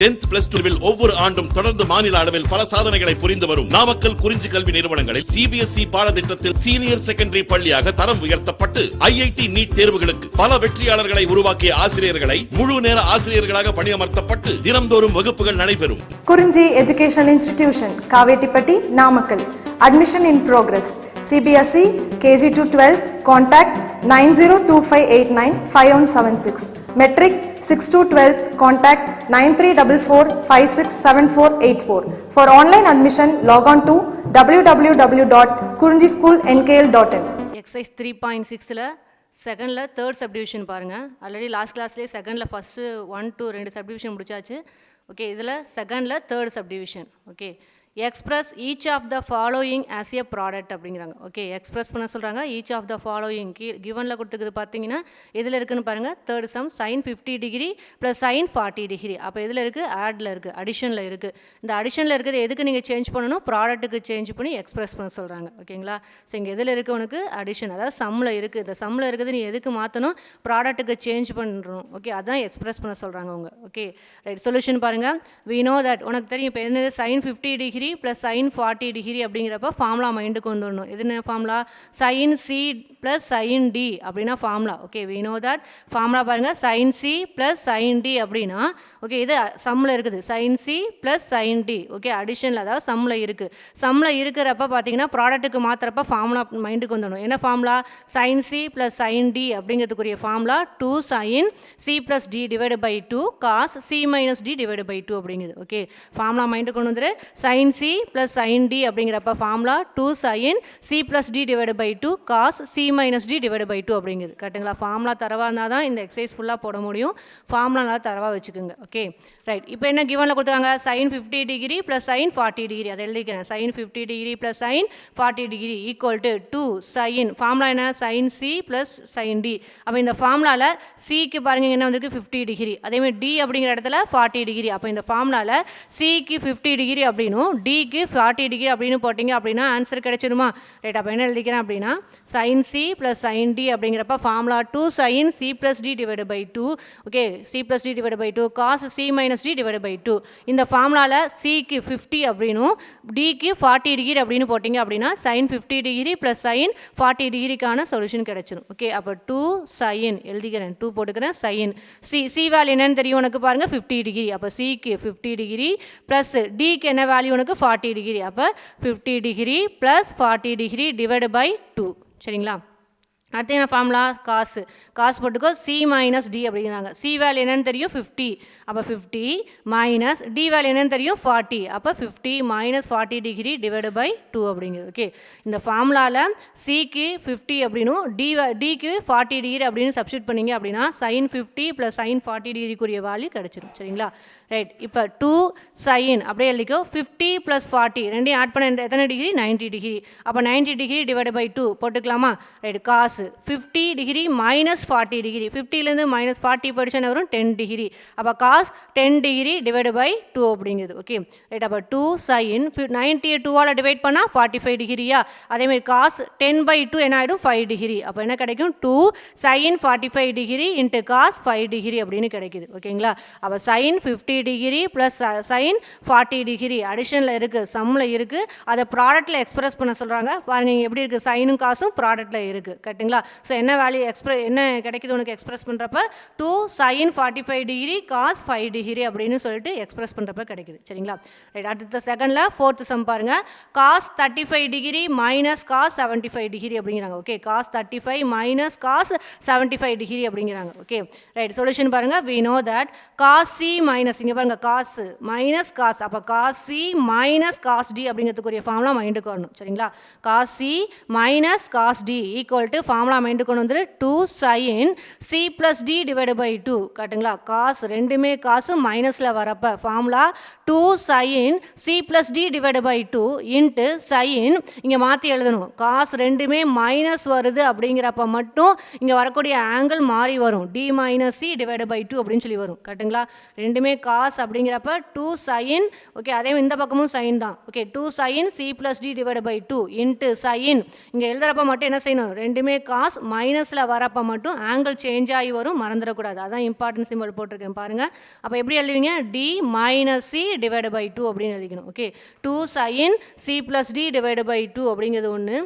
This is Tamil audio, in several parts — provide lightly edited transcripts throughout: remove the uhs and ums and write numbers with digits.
10th plus 2 ஒவ்வொரு ஆண்டும் தொடர்ந்து மாநில அளவில் பல சாதனைகளை புரிந்து வரும் நாமக்கல் குறிஞ்சி கல்வி நிறுவனங்களில் CBSE பாடத்திட்டத்தில் சீனியர் செகண்டரி பள்ளியாக தரம் உயர்த்தப்பட்டு IIT நீட் தேர்வுகளுக்கு பல வெற்றியாளர்களை உருவாக்கிய ஆசிரியர்களை முழு நேர ஆசிரியர்களாக பணியமர்த்தப்பட்டு தினம்தோறும் வகுப்புகள் நடைபெறும். குறிஞ்சி educational institution, Kavettipatti, Namakkal. Admission in progress. CBSE KG to 12. Contact 9025895176. Metric 6 to 12. Contact 9344567484. For online admission, log on to www.kurinjischoolnkl.in. Exercise 3.6 செகண்டில் தேர்ட் சப்டிவிஷன் பாருங்கள். ஆல்ரெடி லாஸ்ட் கிளாஸ்லேயே செகண்டில் ஃபஸ்ட்டு 1 to 2 சப்டிவிஷன் முடிச்சாச்சு. ஓகே, இதில் செகண்டில் third subdivision. Okay, express each of the following as a product அப்படிங்கிறாங்க. ஓகே, எக்ஸ்பிரஸ் பண்ண சொல்கிறாங்க. ஈச் ஆஃப் த ஃபாலோயிங் கிவனில் கொடுத்துக்குது பார்த்தீங்கன்னா இதில் இருக்குதுன்னு பாருங்கள். Third sum sin 50 degree plus sin 40 degree. அப்போ இதில் இருக்குது, ஆடில் இருக்குது, அடிஷனில் இருக்குது. இந்த அடிஷனில் இருக்கிறது எதுக்கு நீங்கள் சேஞ்ச் பண்ணணும்? ப்ராடக்ட்டுக்கு சேஞ்ச் பண்ணி எக்ஸ்பிரஸ் பண்ண சொல்கிறாங்க. ஓகேங்களா? ஸோ இங்கே எதில் இருக்குது உனக்கு? அடிஷன், அதாவது சம்மில் இருக்குது. இந்த சம்மில் இருக்குது நீ எதுக்கு மாற்றணும்? ப்ராடக்ட்டுக்கு சேஞ்ச் பண்ணணும். ஓகே, அதுதான் எக்ஸ்பிரஸ் பண்ண சொல்கிறாங்க அவங்க. ஓகே ரைட், சொல்யூஷன் பாருங்கள். we know that உனக்கு தெரியும் இப்போ என்னது sin 50 degree plus sin 40 degree அப்படிங்கிறப்ப ஃபார்முலா மைண்டுக்கு கொண்டு வரணும். எது என்ன formula? sin c plus sin d அப்படின்னா formula. Okay, we know that formula பாருங்கள். sin c plus sin d அப்படின்னா ஓகே, இது சம்மில் இருக்குது. sin c plus sin d. Okay, அடிஷனில், அதாவது சம்மில் இருக்குது. சம்மில் இருக்கிறப்ப பார்த்தீங்கன்னா ப்ராடக்ட்டுக்கு மாற்றுறப்ப ஃபார்முலா மைண்டுக்கு வந்துடணும். என்ன formula? sin c plus sin d அப்படிங்கிறதுக்குரிய formula 2 sin c plus d divide by 2 cos c minus d divide by 2 அப்படிங்குது. ஓகே, ஃபார்முலா மைண்டுக்கு கொண்டு வந்துரு. sin c plus sin d அப்படிங்கிறப்ப formula 2 sin c plus d divide by 2 cos c minus d divide by 2 அப்படிங்குது. கரெக்டுங்களா? ஃபார்முலா தரவாக இருந்தால் தான் இந்த எக்ஸசைஸ் ஃபுல்லாக போட முடியும். ஃபார்முலா நல்லா தரவாக வச்சுக்கோங்க. ஓகே ரைட், இப்போ என்ன கிவனில் கொடுத்தாங்க? sin 50 degree plus sin 40 degree. அதை எழுதிக்கிறேன். sin 50 degree plus sin 40 degree equal to 2 sin, formula என்ன? sin c plus sin d. அப்போ இந்த ஃபார்முலாவில் சிக்கு பாருங்கள் என்ன வந்திருக்கு? 50 டிகிரி. அதேமாதிரி டி அப்படிங்கிற இடத்துல 40 டிகிரி. அப்போ இந்த ஃபார்முலாவில் சிக்கு 50 டிகிரி அப்படின்னும் டிக்கு 40 டிகிரி அப்படின்னு போட்டிங்க அப்படின்னா ஆன்சர் கிடைச்சிருமா? ரைட், அப்போ என்ன எழுதிக்கிறேன் அப்படின்னா sin c plus sin d அப்படிங்கிறப்ப formula 2 sin c plus d divide by 2. Okay, c plus d divide by 2 cos c minus d divide by 2. இந்த ஃபார்முலாவில் சிக்கு 50 அப்படின்னும் டிக்கு 40 டிகிரி அப்படின்னு போட்டிங்க அப்படின்னா sin 50 டிகிரி ப்ளஸ் sin 40 டிகிரிக்கான சொல்யூஷன் கிடைச்சிடும். ஓகே, அப்போ 2 sin எழுதிக்கிறேன், 2 போட்டுக்கிறேன். sin சி வேல்யூ என்னன்னு தெரியும் உனக்கு பாருங்கள், 50 டிகிரி. அப்போ சிக்கு 50 டிகிரி ப்ளஸ் டிக்கு என்ன வேல்யூ உனக்கு? 40 டிகிரி. அப்போ 50 degree plus 40 degree divide by 2. சரிங்களா? அடுத்து என்ன ஃபார்முலா? காசு போட்டுக்கோ. சி மைனஸ் டி அப்படிங்கிறாங்க. சி வேல்யூ என்னன்னு தெரியும்? 50. அப்போ 50 மைனஸ் டி வேல்யூ என்னன்னு தெரியும்? 40. அப்போ 50 மைனஸ் 40 டிகிரி டிவைடு பை 2 அப்படிங்கிறது. ஓகே, இந்த ஃபார்முலாவில் சிக்கு 50 அப்படின்னும் டிக்கு 40 டிகிரி அப்படின்னு சப்ஸ்டியூட் பண்ணிங்க அப்படின்னா sin 50 ப்ளஸ் sin 40 டிகிரிக்குரிய வேல்யூ கிடச்சிடும். சரிங்களா? ரைட், இப்போ 2 sin அப்படியே எழுதிக்கோ. 50 ப்ளஸ் 40 ரெண்டையும் ஆட் பண்ண எத்தனை டிகிரி? 90 டிகிரி. அப்போ 90 டிகிரி டிவைடு பை 2 போட்டுக்கலாமா? ரைட், காசு 50 டிகிரி மைனஸ் 40 டிகிரி. 50லேருந்து மைனஸ் 40 போயிடுச்சுன்னா வரும் 10 டிகிரி. அப்போ காஸ் 10 டிகிரி டிவைடு பை 2 அப்படிங்கிறது. ஓகே ரைட், அப்போ 2 sin 90 2ஆல் டிவைட் பண்ணால் 45 டிகிரியா? அதேமாதிரி காஸ் 10 பை 2 என்ன ஆகிடும்? 5 டிகிரி. அப்போ என்ன கிடைக்கும்? 2 sin 45 degree into cos 5 degree அப்படின்னு கிடைக்குது. ஓகேங்களா? அப்போ sin 50 degree plus sin 40 degree அடிஷனில் இருக்குது, சம்மில் இருக்குது. அதை ப்ராடக்ட்டில் எக்ஸ்பிரஸ் பண்ண சொல்கிறாங்க. பாருங்கள் எப்படி இருக்குது? சைனும் காசும் ப்ராடக்ட்டில் இருக்குது. கரெக்டுங்களா? ஸோ என்ன வேல்யூ என்ன கிடைக்குது உனக்கு எக்ஸ்பிரஸ் பண்ணுறப்ப? 2 sin 45 டிகிரி காஸ் 5 டிகிரி அப்படின்னு சொல்லிட்டு எக்ஸ்பிரஸ் பண்ணுறப்ப கிடைக்குது. சரிங்களா? ரைட், அடுத்த செகண்டில் ஃபோர்த்து சம் பாருங்கள். Cos 35 degree minus cos 75 degree அப்படிங்கிறாங்க. Okay, cos 35 minus cos 75 degree அப்படிங்கிறாங்க. ஓகே ரைட், சொல்யூஷன் பாருங்கள். we know that cos c minus, இங்கே பாருங்கள், காஸ் மைனஸ் காஸ். அப்போ cos c minus cos d அப்படிங்கிறதுக்குரிய ஃபார்முலா மைண்டுக்கு வரணும். சரிங்களா? Cos c minus cos d equal to formula மைண்டுக்கு கொண்டு வந்துரு 2 sin c plus D divide by 2. கரெக்டுங்களா? காசு ரெண்டுமே காசு மைனஸில் வரப்ப formula 2 sin c plus D divide by 2 into sin, இங்கே மாற்றி எழுதணும். காசு ரெண்டுமே மைனஸ் வருது அப்படிங்கிறப்ப மட்டும் இங்கே வரக்கூடிய ஆங்கிள் மாறி வரும். D minus C divide by 2 அப்படின்னு சொல்லி வரும். கரெக்டுங்களா? ரெண்டுமே காசு அப்படிங்கிறப்ப 2 sin, ஓகே அதே இந்த பக்கமும் சைன் தான். Okay, 2 sin c plus D divide by 2 into sin, இங்கே எழுதுறப்ப மட்டும் என்ன செய்யணும்? ரெண்டுமே காஸ் மைனஸில் வரப்போ மட்டும் ஆங்கிள் சேஞ்ச் ஆகி வரும், மறந்துடக்கூடாது. அதான் இம்பார்ட்டன்ட் சிம்பிள் போட்டிருக்கேன் பாருங்கள். அப்போ எப்படி எழுதுவீங்க? D minus C divide by 2 அப்படின்னு எழுதிக்கணும். Okay, 2 sin c plus D divide by 2 அப்படிங்கிறது ஒன்று.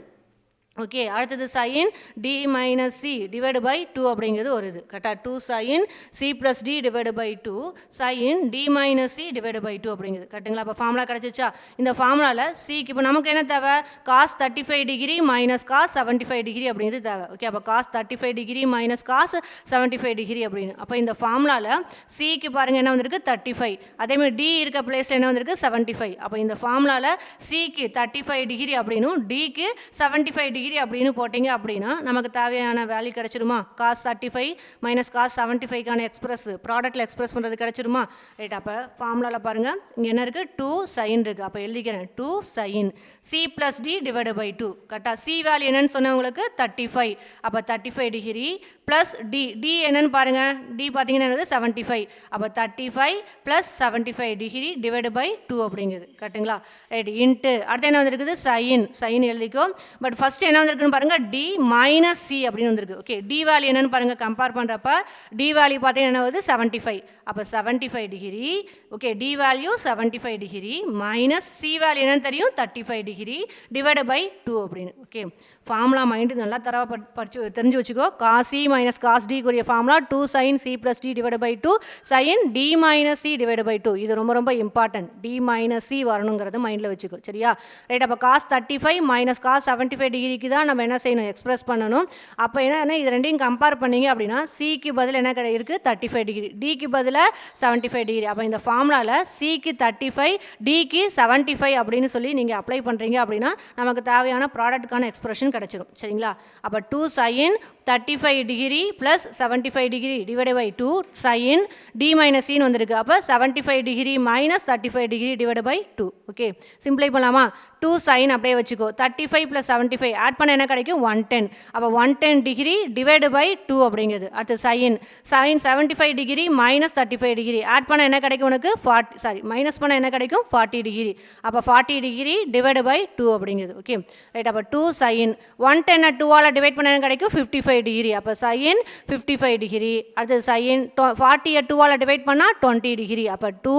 ஓகே, அடுத்தது sin d minus C divide by 2 அப்படிங்கிறது வருது. கரெக்டாக 2 sin c plus D divide by 2 sin d minus C divide by 2 அப்படிங்கிறது. கரெக்டுங்களா? அப்போ ஃபார்முலா கிடச்சிச்சா? இந்த ஃபார்முலாவில் சிக்கு இப்போ நமக்கு என்ன தேவை? Cos 35 degree minus cos 75 degree அப்படிங்கிறது தேவை. ஓகே, அப்போ cos 35 degree minus cos 75 degree அப்படின்னு. அப்போ இந்த ஃபார்முலாவில் சிக்கு பாருங்கள் என்ன வந்திருக்கு? 35. அதேமாதிரி டி இருக்க பிளேஸில் என்ன வந்திருக்கு? 75. அப்போ இந்த ஃபார்முலாவில் சிக்கு 35 டிகிரி அப்படின்னும் டிக்கு 75 டிகிரி அப்படின்னு போட்டிங்க அப்படின்னா நமக்கு தேவையான வேல்யூ கிடைச்சிருமா? காஸ் 35 மைனஸ் காஸ் 75க்கான எக்ஸ்பிரஸ் ப்ராடக்ட்டில் எக்ஸ்பிரஸ் பண்ணுறது கிடைச்சிருமா? ரைட், அப்போ ஃபார்முலாவில் பாருங்கள் இங்கே என்ன இருக்குது? 2 சைன் இருக்குது. அப்போ எழுதிக்கிறேன் 2 sine C plus D divide by 2. கரெக்டாக சி வேல்யூ என்னன்னு சொன்னவங்களுக்கு 35. அப்போ 35 டிகிரி ப்ளஸ் டி, டி என்னன்னு பாருங்கள், டி பார்த்தீங்கன்னா என்னது? 75. அப்போ 35 ப்ளஸ் 75 டிகிரி டிவைடு பை 2 அப்படிங்குது. கரெக்டுங்களா? ரைட், இன்ட்டு அடுத்து என்ன வந்துருக்குது? சைன், சைன் எழுதிக்கோ. பட் ஃபஸ்ட்டு என்ன வந்திருக்குன்னு பாருங்க, டி மைனஸ் சி அப்படின்னு வந்திருக்கு. ஓகே, டி வேல்யூ என்னன்னு பாருங்க, கம்பேர் பண்றப்ப டி வேல்யூ பார்த்தீங்கன்னா என்ன வருது? 75. அப்போ 75 degree. Okay, D value 75 degree minus C value என்னன்னு தெரியும்? 35 டிகிரி டிவைட் பை 2 அப்படின்னு. ஓகே, ஃபார்முலா மைண்டு நல்லா தரவா படிச்சு தெரிஞ்சு வச்சுக்கோ. Cos c minus cos d கூடிய formula 2 sine C plus D divide by 2 sine D minus C divide by 2. இது ரொம்ப ரொம்ப இம்பார்ட்டன்ட். டி மைனஸ் சி வரணுங்கிறத மைண்டில் வச்சுக்கோ. சரியா? ரைட், அப்போ காஸ் 35 மைனஸ் காஸ் 75 டிகிரிக்கு தான் நம்ம என்ன செய்யணும்? எக்ஸ்பிரஸ் பண்ணணும். அப்போ என்ன, இது ரெண்டையும் கம்பேர் பண்ணீங்க அப்படின்னா சிக்கு பதில் என்ன இருக்குது? 35 டிகிரி, டிக்கு பதிலாக 75 டிகிரி. அப்போ இந்த ஃபார்முலாவில் சிக்கு 35 டிக்கு 75 அப்படின்னு சொல்லி நீங்கள் அப்ளை பண்ணுறீங்க அப்படின்னா நமக்கு தேவையான ப்ராடக்ட்டுக்கான எக்ஸ்பிரஷன் கிடைச்சிரும். சரிங்களா? அப்போ 2 sine 35 degree plus 75 degree divide by 2 sine D minus சின்னு வந்திருக்கு. அப்போ 75 degree minus 35 degree divide by 2. Okay, சிம்பிளை பண்ணலாமா? 2 சைன் அப்படியே வச்சுக்கோ. 35 ப்ளஸ் 75 ஆட் பண்ண என்ன கிடைக்கும்? 110. அப்போ 110 டிகிரி டிவைடு பை 2 அப்படிங்கிறது. அடுத்து sine 75 degree minus 35 degree add பண்ண என்ன கிடைக்கும் உனக்கு? 40, மைனஸ் பண்ண என்ன கிடைக்கும்? 40 டிகிரி. அப்போ 40 டிகிரி டிவைடு பை 2 அப்படிங்கிறது. ஓகே, ரைட், அப்போ 2 சைன் 110 2ஆல் டிவைட் பண்ண என்ன கிடைக்கும்? 55 டிகிரி. அப்போ சைன் 55 டிகிரி. அடுத்து சைன் 40 2ஆல் டிவைட் பண்ணால் 20 டிகிரி. அப்போ 2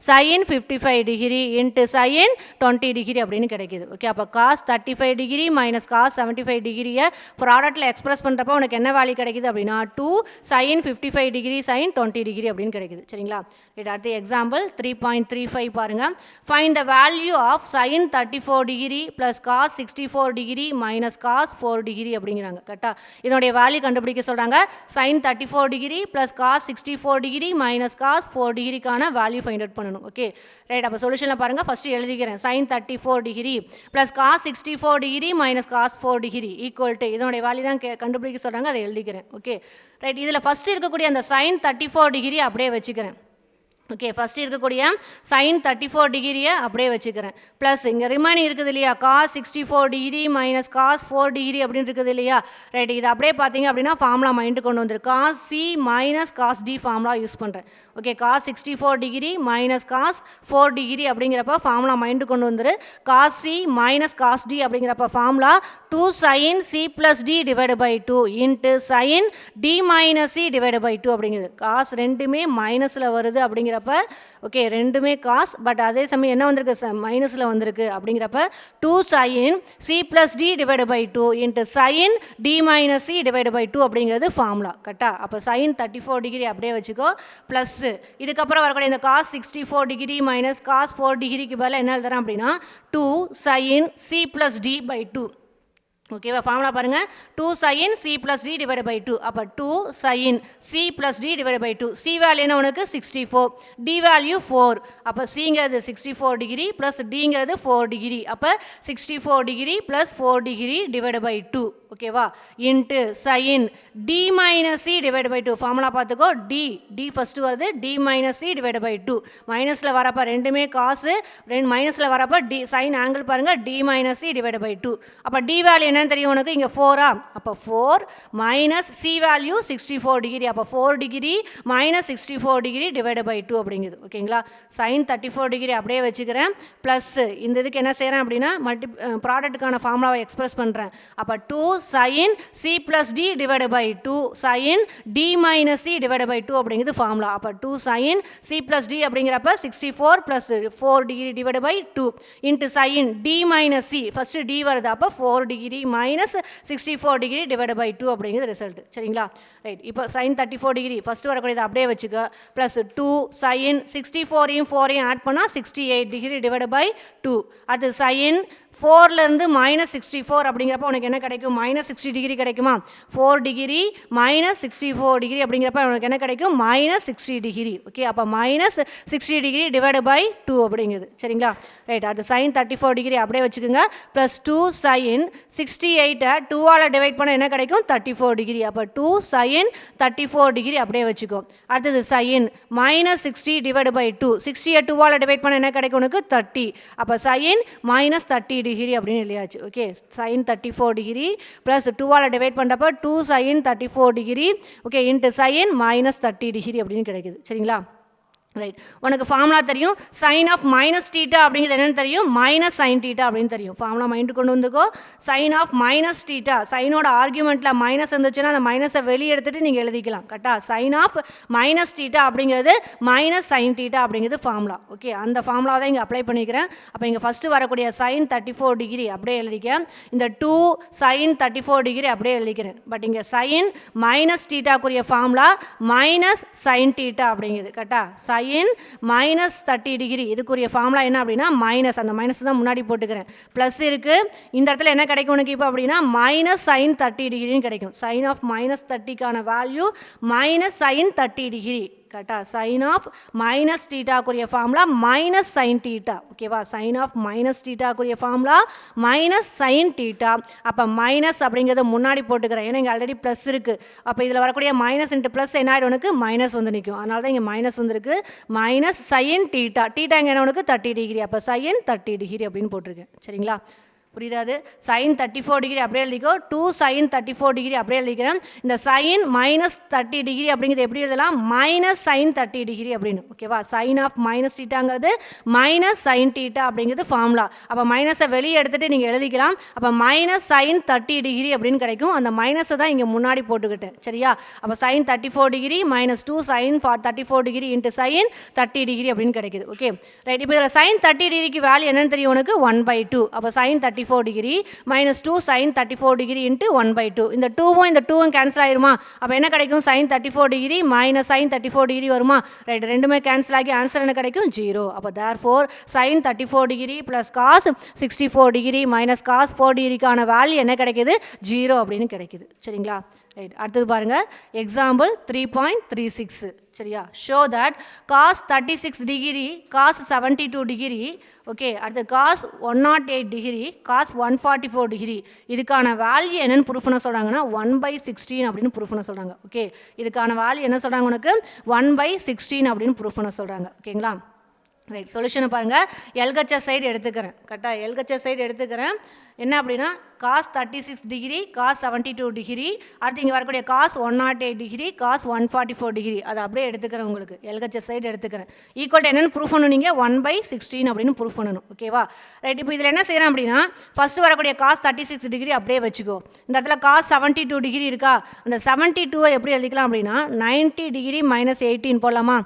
sine 55 degree into sine 20 degree அப்படின்னு கிடைக்குது. ஓகே, அப்போ காஸ் 35 டிகிரி மைனஸ் காஸ் 75 டிகிரியை ப்ராடக்ட்டில் எக்ஸ்பிரஸ் பண்ணுறப்போ உனக்கு என்ன வேல்யூ கிடைக்குது அப்படின்னா 2 சைன் 55 டிகிரி சைன் 20 டிகிரி அப்படின்னு கிடைக்குது. சரிங்களா? அடுத்து எக்ஸாம்பிள் 3.35 பாருங்கள். Find the value of sine 34 degree plus cos 64 degree minus cos 4 degree அப்படிங்கிறாங்க. கரெக்டாக இதனுடைய வேல்யூ கண்டுபிடிக்க சொல்கிறாங்க. Sine 34 degree plus cos 64 degree minus cos 4 டிகிரிக்கான வேல்யூ ஃபைண்ட் அவுட் பண்ணணும். ஓகே, ரைட், அப்போ சொல்யூஷனில் பாருங்கள். ஃபஸ்ட்டு எழுதிக்கிறேன். Sine 34 degree plus cos 64 degree minus cos 4 degree equal to இதனுடைய வேல்யூ தான் கண்டுபிடிக்க சொல்கிறாங்க, அதை எழுதிக்கிறேன். ஓகே, ரைட், இதில் ஃபஸ்ட்டு இருக்கக்கூடிய அந்த சைன் 34 டிகிரி அப்படியே வச்சுக்கிறேன். ஓகே, ஃபஸ்ட்டு இருக்கக்கூடிய சைன் 34 டிகிரியை அப்படியே வச்சுக்கிறேன். ப்ளஸ் இங்கே ரிமைனிங் இருக்குது இல்லையா? Cos 64 degree minus cos 4 degree அப்படின்னு இருக்குது இல்லையா? ரைட், இது அப்படியே பார்த்தீங்க அப்படின்னா ஃபார்முலா மைண்டு கொண்டு வந்துரு. Cos c minus cos d formula use பண்ணுறேன். Okay, cos 64 degree minus cos 4 degree அப்படிங்கிறப்ப ஃபார்முலா மைண்டு கொண்டு வந்துரு. Cos c minus cos d அப்படிங்கிறப்ப formula 2 sine C plus D divide by 2 into sine D minus C divide by 2 அப்படிங்குது. காஸ் ரெண்டுமே மைனஸில் வருது அப்படிங்கிறப்ப ஓகே, ரெண்டுமே காஸ், பட் அதே சமயம் என்ன வந்திருக்கு? மைனஸில் வந்திருக்கு அப்படிங்கிறப்ப 2 sine C plus D divide by 2 into sine D minus C divide by 2 அப்படிங்கிறது ஃபார்முலா. கரெக்டாக? அப்போ சைன் 34 டிகிரி அப்படியே வச்சுக்கோ. ப்ளஸ் இதுக்கப்புறம் வரக்கூடிய இந்த காஸ் 64 டிகிரி மைனஸ் காஸ் 4 டிகிரிக்கு பதிலாக என்ன எழுதுறேன் அப்படின்னா 2 sine C plus D by 2. ஓகேவா? ஃபார்முலா பாருங்கள். 2 sine C plus D divide by 2. அப்போ 2 sine C plus D divide by 2. C value என்ன உனக்கு? 64. D value 4. அப்போ சிங்கிறது 64 டிகிரி ப்ளஸ் டிங்கிறது 4 டிகிரி. அப்போ 64 degree plus 4 degree divide by 2. ஓகேவா? Into sine D minus C divide by 2. Formula பார்த்துக்கோ. டி ஃபஸ்ட்டு வருது. D minus C divide by 2. மைனஸில் வரப்போ ரெண்டுமே காசு, மைனஸில் வரப்போ டி சைன் ஆங்கிள் பாருங்கள். D minus C divide by 2. அப்போ டி வேல்யூ என்ன தெரியும் உனக்கு? இங்கே 4ஆ? அப்போ 4 மைனஸ் சி வேல்யூ 64 டிகிரி. அப்போ 4 degree minus 64 degree divide by 2 அப்படிங்குது. ஓகேங்களா? சைன் 34 டிகிரி அப்படியே வச்சுக்கிறேன். ப்ளஸ் இந்த இதுக்கு என்ன செய்கிறேன் அப்படின்னா ப்ராடக்ட்டுக்கான ஃபார்முலாவை எக்ஸ்பிரஸ் பண்ணுறேன். அப்போ 2 sin c plus d divided by 2 sin d minus c divided by 2 அப்படிங்கிறது ஃபார்முலா. அப்போ 2 sin c plus d அப்படிங்கிறப்ப 64 plus 4 degree divided by 2 into sin d minus c first d வருது, அப்போ 4 degree minus 64 degree divided by 2 அப்படிங்கிறது ரிசல்ட். சரிங்களா? ரைட். இப்போ sin 34 degree ஃபர்ஸ்ட் வரக்கூடியது அப்படியே வச்சுக்க, ப்ளஸ் 2 sin 64 4 ஆட் பண்ணால் 68 degree divided by 2. அது sin 4லேருந்து மைனஸ் 64 அப்படிங்கிறப்ப உனக்கு என்ன கிடைக்கும்? மைனஸ் 60 டிகிரி கிடைக்குமா? 4 டிகிரி மைனஸ் 64 டிகிரி அப்படிங்கிறப்ப உனக்கு என்ன கிடைக்கும்? Minus 60 degree. ஓகே, அப்போ மைனஸ் 60 டிகிரி டிவைடு பை 2 அப்படிங்கிறது. சரிங்களா? ரைட். அடுத்து சைன் 34 டிகிரி அப்படியே வச்சுக்கோங்க, ப்ளஸ் 2 சைன் 68 2ஆல் டிவைட் பண்ண என்ன கிடைக்கும்? 34 டிகிரி. அப்போ 2 சைன் 34 டிகிரி அப்படியே வச்சுக்கோ. அடுத்தது சைன் மைனஸ் 60 டிவைடு பை 2 60 2ஆல் டிவைட் பண்ண என்ன கிடைக்கும் உனக்கு? 30. அப்போ சைன் மைனஸ் 30 டிகிரி அப்படின்னு எழுதியாச்சு. ஓகே, சைன் 34 டிகிரி ப்ளஸ் 2ஆல் டிவைட் பண்ணுறப்ப 2 sine 34 degree okay into sine minus 30 degree அப்படின்னு கிடைக்குது. சரிங்களா? ரைட். உனக்கு ஃபார்முலா தெரியும், சைன் ஆஃப் மைனஸ் டீட்டா அப்படிங்கிறது என்னென்னு தெரியும், மைனஸ் சைன் டீட்டா அப்படின்னு தெரியும். ஃபார்முலா மைண்டு கொண்டு வந்துக்கோ. சைன் ஆஃப் மைனஸ் டீட்டா, சைனோட ஆர்குமெண்ட்டில் மைனஸ் இருந்துச்சுன்னா அந்த மைனஸை வெளியே எடுத்துகிட்டு நீங்கள் எழுதிக்கலாம். கரெக்டாக? சைன் ஆஃப் மைனஸ் டீட்டா அப்படிங்கிறது மைனஸ் சைன் டீட்டா அப்படிங்கிறது ஃபார்முலா. ஓகே, அந்த ஃபார்முலா தான் இங்கே அப்ளை பண்ணிக்கிறேன். அப்போ இங்கே ஃபஸ்ட்டு வரக்கூடிய சைன் 34 டிகிரி அப்படியே எழுதிக்க, இந்த 2 சைன் 34 டிகிரி அப்படியே எழுதிக்கிறேன். பட் இங்கே சைன் மைனஸ் டீட்டாக்குரிய ஃபார்முலா மைனஸ் சைன் டீட்டா அப்படிங்கிறது. கரெக்டாக? சைன் மைனஸ் 30 டிகிரி இதுக்குரிய ஃபார்முலா என்ன அப்படின்னா மைனஸ், அந்த மைனஸ் தான் முன்னாடி போட்டுக்கிறேன், ப்ளஸ் இருக்குது. இந்த இடத்துல என்ன கிடைக்கும் உனக்கு இப்போ அப்படின்னா மைனஸ் சைன் 30 டிகிரின்னு கிடைக்கும். சைன் ஆஃப் மைனஸ் 30க்கான வேல்யூ மைனஸ் சைன் 30 டிகிரி. கரெக்டாக? சைன் ஆஃப் மைனஸ் டீட்டாக்குரிய ஃபார்முலா மைனஸ் சைன் டீட்டா. ஓகேவா? சைன் ஆஃப் மைனஸ் டீட்டாக்குரிய ஃபார்முலா மைனஸ் சைன் டீட்டா. அப்போ மைனஸ் அப்படிங்கிறத முன்னாடி போட்டுக்கிறேன், ஏன்னா இங்கே ஆல்ரெடி ப்ளஸ் இருக்குது. அப்போ இதில் வரக்கூடிய மைனஸ் இன்ட்டு ப்ளஸ் என்ன ஆகிடும் உனக்கு? மைனஸ் வந்து நிற்கும். அதனால தான் இங்கே மைனஸ் வந்துருக்கு. மைனஸ் சைன் டீட்டா, டீட்டா இங்கே என்ன உனக்கு? 30 டிகிரி. அப்போ சைன் 30 டிகிரி அப்படின்னு போட்டிருக்கேன். சரிங்களா? புரியுதாது? சைன் 34 டிகிரி அப்படியே எழுதிக்கோ, 2 சைன் 34 டிகிரி அப்படியே எழுதிக்கிறேன். இந்த சைன் மைனஸ் 30 டிகிரி அப்படிங்கிறது எப்படி எழுதலாம்? மைனஸ் சைன் 30 டிகிரி அப்படின்னு. ஓகேவா? சைன் ஆஃப் மைனஸ் டீட்டாங்கிறது மைனஸ் சைன் டீட்டா அப்படிங்கிறது ஃபார்முலா. அப்போ மைனஸை வெளியே எடுத்துகிட்டு நீங்கள் எழுதிக்கலாம். அப்போ மைனஸ் சைன் 30 டிகிரி அப்படின்னு கிடைக்கும். அந்த மைனஸை தான் இங்கே முன்னாடி போட்டுக்கிட்டேன். சரியா? அப்போ sine 34 degree minus 2 sine 34 degree into sine 30 degree அப்படின்னு கிடைக்குது. Okay, right. இப்போ இதில் சைன் 30 டிகிரிக்கு வேல்யூ என்னன்னு தெரியும் உனக்கு? 1/2. அப்போ sine 34 degree minus 2 sine 34 degree into 1/2. இந்த 2வும் இந்த 2வும் கேன்சல் ஆயிருமா? அப்போ என்ன கிடைக்கும்? Sine 34 degree minus sine 34 degree வருமா? ரைட். ரெண்டுமே கேன்சல் ஆகி ஆன்சர் என்ன கிடைக்கும்? 0. அப்போ therefore sine 34 degree plus cos 64 degree minus cos 4 டிகிரிக்கான வேல்யூ என்ன கிடைக்குது? 0 அப்படின்னு கிடைக்குது. சரிங்களா? ரைட். அடுத்தது பாருங்கள், எக்ஸாம்பிள் 3.36. சரியா? Show that cos 36 degree cos 72 degree okay, அடுத்து காஸ் 108 டிகிரி காஸ் 144 டிகிரி இதுக்கான வேல்யூ என்னென்னு ப்ரூஃப் பண்ண சொல்கிறாங்கன்னா 1/16 அப்படின்னு ப்ரூஃப் பண்ண சொல்கிறாங்க. ஓகே, இதுக்கான வேல்யூ என்ன சொல்கிறாங்க உனக்கு? 1/16 அப்படின்னு ப்ரூஃப் பண்ண சொல்கிறாங்க. ஓகேங்களா? ரைட். சொல்யூஷனை பாருங்கள், எல்ஹெச்எஸ் சைடு எடுத்துக்கிறேன். கரெக்டாக? எல்ஹெச்எஸ் சைடு எடுத்துக்கிறேன். என்ன அப்படின்னா காஸ் 36 டிகிரி காஸ் 72 டிகிரி, அடுத்து இங்கே வரக்கூடிய காஸ் 108 டிகிரி காஸ் 144 டிகிரி அதை அப்படியே எடுத்துக்கிறேன். உங்களுக்கு எல்ஹெச்எஸ் சைடு எடுத்துக்கிறேன். ஈக்குவல் என்னென்னு ப்ரூஃப் பண்ணணும்? நீங்கள் 1/16 அப்படின்னு ப்ரூஃப் பண்ணணும். ஓகேவா? ரைட். இப்போ இதில் என்ன செய்கிறேன் அப்படின்னா ஃபஸ்ட்டு வரக்கூடிய காஸ் 36 டிகிரி அப்படியே வச்சுக்கோ. இந்த இடத்துல காஸ் 72 டிகிரி இருக்கா? அந்த 72 எப்படி எழுதிக்கலாம் அப்படின்னா 90 டிகிரி மைனஸ் 18 போடலாமா?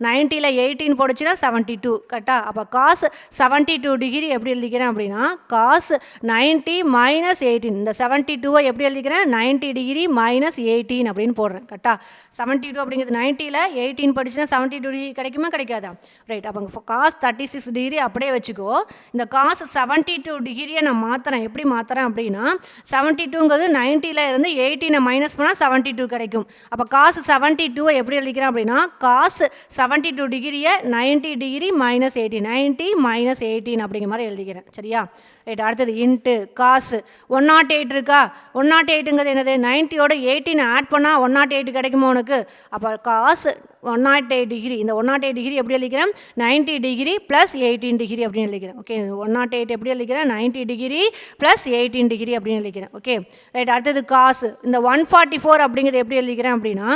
90ல் 18 போடுச்சுன்னா 72. கரெக்டாக? அப்போ காஸ் 72 டிகிரி எப்படி எழுதிக்கிறேன் அப்படின்னா காஸ் 90 மைனஸ் 18. இந்த 72 எப்படி எழுதிக்கிறேன்? 90 டிகிரி மைனஸ் 18 அப்படின்னு போடுறேன். கரெக்டாக? 72 அப்படிங்கிறது 90ல் 18 படிச்சுன்னா 72 டிகிரி கிடைக்குமா கிடைக்காதா? ரைட். அப்போ காஸ் 36 டிகிரி அப்படியே வச்சுக்கோ. இந்த காஸ் 72 டிகிரியை நான் மாற்றுறேன். எப்படி மாற்றுறேன் அப்படின்னா 72ங்கிறது 90ல் இருந்து 18 மைனஸ் பண்ணால் 72 கிடைக்கும். அப்போ காஸ் 72 எப்படி எழுதிக்கிறேன் அப்படின்னா காஸ் 72 டிகிரியை 90 டிகிரி மைனஸ் 18 90 மைனஸ் 18 அப்படிங்கிற மாதிரி எழுதிக்கிறேன். சரியா? ரைட். அடுத்தது இன்ட்டு காசு 108 இருக்கா? 108ங்கிறது என்னது? 90யோட 18 ஆட் பண்ணால் 108 கிடைக்குமா உனக்கு? அப்போ காசு 108 டிகிரி, இந்த 108 டிகிரி எப்படி எழுதிக்கிறேன்? 90 டிகிரி ப்ளஸ் 18 டிகிரி அப்படின்னு எழுதிக்கிறேன். ஓகே, 108 எப்படி எழுதிக்கிறேன்? 90 டிகிரி ப்ளஸ் 18 டிகிரி அப்படின்னு எழுதிக்கிறேன். Okay, right. அடுத்தது காசு இந்த 144 அப்படிங்கிறது எப்படி எழுதிக்கிறேன் அப்படின்னா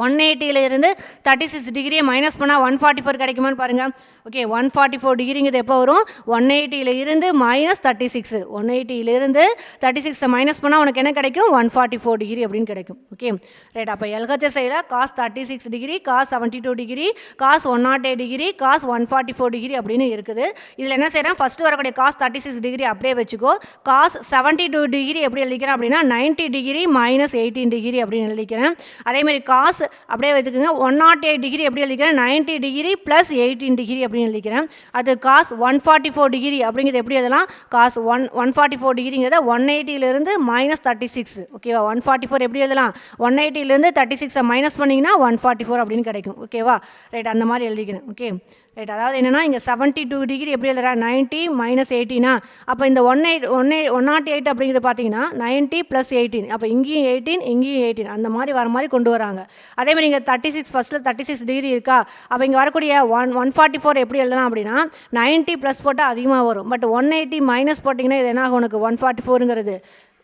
180 இருந்து 36 டிகிரியை மைனஸ் பண்ணால் 144 கிடைக்குமான்னு பாருங்கள். ஓகே, 144 டிகிரிங்கிறது எப்போ வரும்? 180 இருந்து மைனஸ் 36, 180 இருந்து 36 மைனஸ் பண்ணால் உனக்கு என்ன கிடைக்கும்? 144 டிகிரி அப்படின்னு கிடைக்கும். Okay right. அப்போ LHSIயில் cos 36 degree, cos 72 degree, cos 108 degree, cos 144 degree அப்படின்னு இருக்குது. இதில் என்ன செய்கிறேன்? ஃபஸ்ட்டு வரக்கூடிய காஸ் 36 டிகிரி அப்படியே வச்சுக்கோ. காஸ் 72 டிகிரி எப்படி எழுதிக்கிறேன் அப்படின்னா 90 டிகிரி மைனஸ் 18 டிகிரி அப்படின்னு எழுதிக்கிறேன். அதேமாதிரி காஸ் அப்படியே வச்சுக்கோங்க. 108 டிகிரி எப்படி எழுதிக்கிறேன்? 90 டிகிரி ப்ளஸ் 18 டிகிரி அப்படின்னு எழுதிக்கிறேன். அது காஸ் 144 டிகிரி அப்படிங்கிறது எப்படி எழுதலாம்? காஸ் 144 டிகிரிங்கிறத 180 மைனஸ் 36. ஓகேவா? 144 எப்படி எழுதலாம்? 180 36 மைனஸ் பண்ணிங்கன்னா 144 அப்படின்னு கிடைக்கும். ஓகேவா? ரைட், அந்த மாதிரி எழுதிக்கிறேன். Okay right. அதாவது என்னென்னா இங்கே 72 டிகிரி எப்படி எழுதுறா? 90 மைனஸ் 18. அப்போ இந்த 108 அப்படிங்கிறது பார்த்தீங்கன்னா 90 ப்ளஸ் 18. அப்போ இங்கேயும் 18 இங்கேயும் 18 அந்த மாதிரி வர மாதிரி கொண்டு வராங்க. அதேமாதிரி இங்கே 36 ஃபஸ்ட்டில் 36 டிகிரி இருக்கா? அப்போ இங்கே வரக்கூடிய 144 எப்படி எழுதலாம் அப்படின்னா 90 ப்ளஸ் போட்டால் அதிகமாக வரும். பட் 180 மைனஸ் போட்டிங்கன்னா இது என்ன ஆகும் உனக்கு? 144ங்கிறது.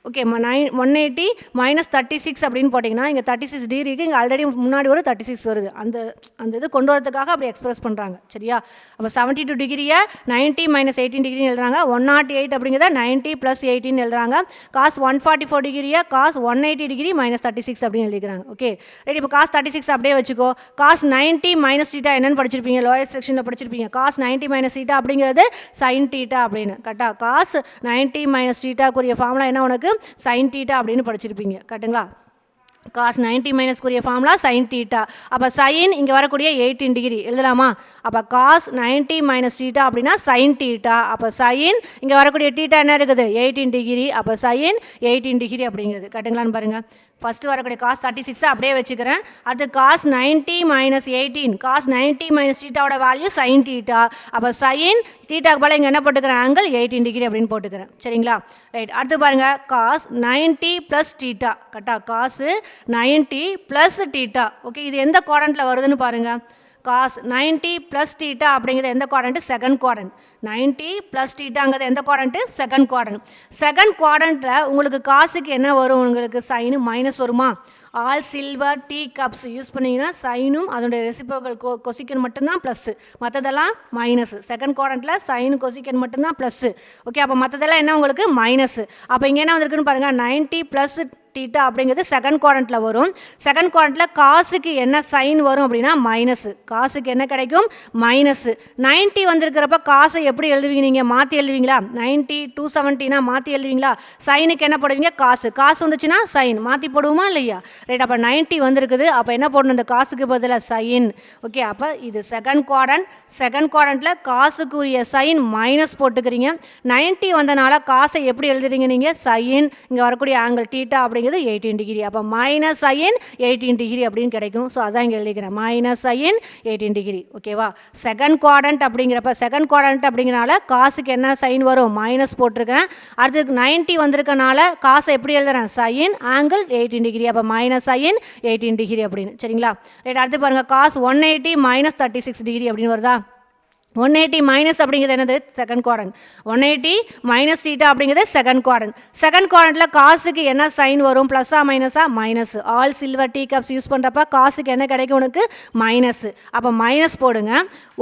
ஓகே 180 மைனஸ் 36 அப்படின்னு போட்டிங்கன்னா இங்கே 36 டிகிரிக்கு இங்கே ஆல்ரெடி முன்னாடி ஒரு 36 வருது. அந்த இது கொண்டு வரதுக்காக அப்படி எக்ஸ்பிரஸ் பண்ணுறாங்க. சரியா? அப்போ 72 டிகிரியை 90 மைனஸ் 18 டிகிரின்னு எழுதுறாங்க. 108 அப்படிங்கிறத 90 ப்ளஸ் 18 எழுதுறாங்க. காஸ் 144 டிகிரியை காஸ் 180 டிகிரி மைனஸ் 36 அப்படின்னு எழுதிக்கிறாங்க. Okay right. இப்போ காஸ் 36 அப்படியே வச்சுக்கோ. காஸ் 90 மைனஸ் தீட்டா என்னன்னு படிச்சிருப்பீங்க? லோயர் செக்ஷனில் படிச்சிருப்பீங்க. காஸ் 90 மைனஸ் தீட்டா அப்படிங்கிறது சைன் தீட்டா அப்படின்னு. கரெக்டாக? காஸ் 90 மைனஸ் தீட்டாக்குரிய ஃபார்முலா என்ன உனக்கு? சைன் தீட்டா அப்படின்னு படிச்சிருப்பீங்க. கரெக்டுங்களா? காஸ் 90 மைனஸ் கூடிய ஃபார்முலா சைன் தீட்டா. அப்போ சைன் இங்கே வரக்கூடிய 18 டிகிரி எழுதலாமா? அப்போ காஸ் 90 மைனஸ் தீட்டா அப்படின்னா சைன் தீட்டா. அப்போ சைன் இங்கே வரக்கூடிய தீட்டா என்ன இருக்குது? 18 டிகிரி. அப்போ சைன் 18 டிகிரி அப்படிங்கிறது. கரெக்டுங்களான்னு பாருங்கள். ஃபஸ்ட்டு வரக்கூடிய காஸ் 36 அப்படியே வச்சுக்கிறேன். அடுத்து காஸ் 90 மைனஸ் 18. காஸ் 90 மைனஸ் தீட்டாவோட வேல்யூ சைன் தீட்டா. அப்போ சைன் தீட்டாக்கு போல இங்கே என்ன போட்டுக்கிறேன்? ஆங்கிள் 18 டிகிரி அப்படின்னு போட்டுக்கிறேன். சரிங்களா? ரைட். அடுத்து பாருங்கள் காஸ் 90 ப்ளஸ் தீட்டா. கரெக்டாக? காசு 90 ப்ளஸ் தீட்டா. ஓகே, இது எந்த குவாட்ரண்ட்டில் வருதுன்னு பாருங்கள். காஸ் 90 ப்ளஸ் தீட்டா அப்படிங்கிறது எந்த குவாட்ரண்ட்? Second quadrant. 90 ப்ளஸ் தீட்டாங்கிறது எந்த குவாட்ரண்ட்டு? Second quadrant. செகண்ட் குவாட்ரண்ட்டில் உங்களுக்கு காசுக்கு என்ன வரும்? உங்களுக்கு சைனு மைனஸ் வருமா? All silver tea cups use பண்ணிங்கன்னா சைனும் அதனுடைய ரெசிப்ரோக்கல் கொசிக்கன் மட்டும்தான் ப்ளஸ்ஸு, மற்றதெல்லாம் மைனஸு. செகண்ட் குவாட்ரண்ட்டில் சைனு கொசிக்கன் மட்டும்தான் ப்ளஸ்ஸு. ஓகே, அப்போ மற்றதெல்லாம் என்ன உங்களுக்கு? மைனஸு. அப்போ இங்கே என்ன வந்திருக்குன்னு பாருங்கள். 90 ப்ளஸ் தீட்டா அப்படிங்கிறது செகண்ட் குவாட்ரண்ட்டில் வரும். செகண்ட் குவாட்ரண்ட்டில் காசுக்கு என்ன சைன் வரும் அப்படின்னா மைனஸு. காசுக்கு என்ன கிடைக்கும்? மைனஸு. 90 வந்திருக்கிறப்ப காசை எப்படி எழுதுவீங்க? நீங்கள் மாற்றி எழுதுவீங்களா? 90 270 மாற்றி எழுதுவீங்களா? சைனுக்கு என்ன போடுவீங்க? காசு. காசு வந்துச்சுன்னா சைன் மாற்றி போடுவோமா இல்லையா? ரைட். அப்போ 90 வந்திருக்குது. அப்போ என்ன போடணும்? இந்த காசுக்கு பதிலாக சைன். ஓகே, அப்போ இது செகண்ட் குவாட்ரண்ட். செகண்ட் குவாட்ரண்ட்டில் காசுக்குரிய சைன் மைனஸ் போட்டுக்கிறீங்க. 90 வந்தனால காசை எப்படி எழுதுறீங்க நீங்கள்? சைன். இங்கே வரக்கூடிய ஆங்கிள் தீட்டா அப்படிங்கிறது 18 டிகிரி. அப்போ மைனஸ் சைன் 18 டிகிரி அப்படின்னு கிடைக்கும். ஸோ அதான் இங்கே எழுதிக்கிறேன். Minus sine 18 degree. ஓகேவா? செகண்ட் குவாட்ரண்ட் அப்படிங்கிறப்ப செகண்ட் குவாட்ரண்ட் அப்படிங்கிறனால காசுக்கு என்ன சைன் வரும்? மைனஸ் போட்டிருக்கேன். அடுத்து 90 வந்திருக்கனால காசை எப்படி எழுதுறேன்? Sine angle 18 degree. அப்போ மைனஸ் சைன் 18 டிகிரி அப்படின்னு. சரிங்களா? ரைட். அடுத்து பாருங்கள் காஸ் 180 மைனஸ் 36 டிகிரி அப்படின்னு வருதா? 180 மைனஸ் அப்படிங்கிறது என்னது? Second quadrant. 180 மைனஸ் தீட்டா அப்படிங்கிறது செகண்ட் குவாட்ரண்ட். செகண்ட் குவாட்ரண்ட்டில் காசுக்கு என்ன சைன் வரும்? ப்ளஸ்ஸா மைனஸா? Minus. All silver tea cups use பண்ணுறப்ப காசுக்கு என்ன கிடைக்கும் உனக்கு? மைனஸு. அப்போ மைனஸ் போடுங்க.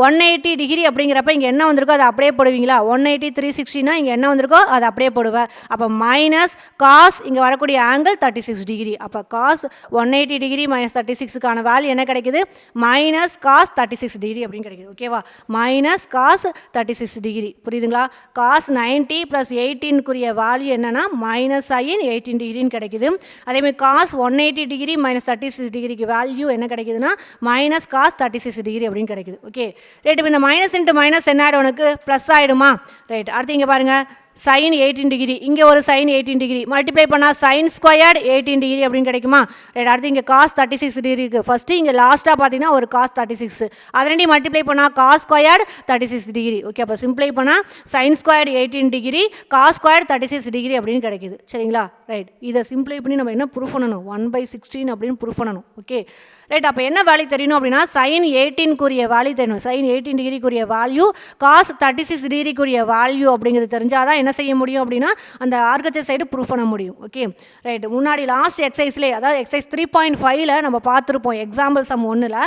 180 டிகிரி அப்படிங்கிறப்ப இங்கே என்ன வந்திருக்கோ அதை அப்படியே போடுவீங்களா? 180 360னா இங்கே என்ன வந்திருக்கோ அதை அப்படியே போடுவேன். அப்போ மைனஸ் காஸ் இங்கே வரக்கூடிய ஆங்கிள் 36 டிகிரி. அப்போ காஸ் 180 டிகிரி மைனஸ் 36க்கான வேல்யூ என்ன கிடைக்குது? மைனஸ் காஸ் 36 டிகிரி அப்படின்னு கிடைக்குது. ஓகேவா? Minus cos 36 degree. புரியுதுங்களா? காஸ் 90 ப்ளஸ் 18க்குரிய வேல்யூ என்னன்னா மைனஸ் சைன் 18 டிகிரின்னு கிடைக்குது. அதேமாதிரி காஸ் 180 டிகிரி மைனஸ் 36 டிகிரிக்கு வேல்யூ என்ன கிடைக்குதுன்னா மைனஸ் காஸ் 36 டிகிரி அப்படின்னு கிடைக்குது. Okay right. இப்போ இந்த மைனஸ் இன்ட்டு மைனஸ் என்ன ஆகிடும் உனக்கு? ப்ளஸ் ஆகிடுமா? ரைட். அடுத்து இங்கே பாருங்கள் சைன் 18 டிகிரி. இங்கே ஒரு சைன் 18 டிகிரி மல்டிப்ளை பண்ணால் சைன் ஸ்கொயர்டு 18 டிகிரி அப்படின்னு கிடைக்குமா? ரைட். அடுத்து இங்கே காஸ் 36 டிகிரி இருக்குது. ஃபஸ்ட்டு இங்கே லாஸ்ட்டாக பார்த்தீங்கன்னா ஒரு காஸ் 36 அதனடி மல்டிப்ளை பண்ணால் காஸ் ஸ்கொயர்டு 36 டிகிரி. ஓகே, அப்போ சிம்ப்ளை பண்ணால் sine squared 18 degree cos squared 36 degree அப்படின்னு கிடைக்குது. சரிங்களா? ரைட். இதை சிம்ப்ளை பண்ணி நம்ம என்ன ப்ரூஃப் பண்ணணும்? 1/16 அப்படின்னு ப்ரூஃப் பண்ணணும். Okay right. அப்போ என்ன வேல்யூ தெரியணும் அப்படின்னா sin 18க்குரிய வேல்யூ தெரியணும். sin 18 டிகிரிக்குரிய வேல்யூ cos 36 டிகிரிக்குரிய வேல்யூ அப்படிங்கிறது தெரிஞ்சால் தான் என்ன செய்ய முடியும் அப்படின்னா அந்த ஆர்கச்சர் சைடு ப்ரூவ் பண்ண முடியும். Okay right. முன்னாடி லாஸ்ட் எக்ஸசைஸ்லேயே அதாவது எக்ஸசைஸ் 3.5ல் நம்ம பார்த்துருப்போம் எக்ஸாம்பிள் சம் 1ல்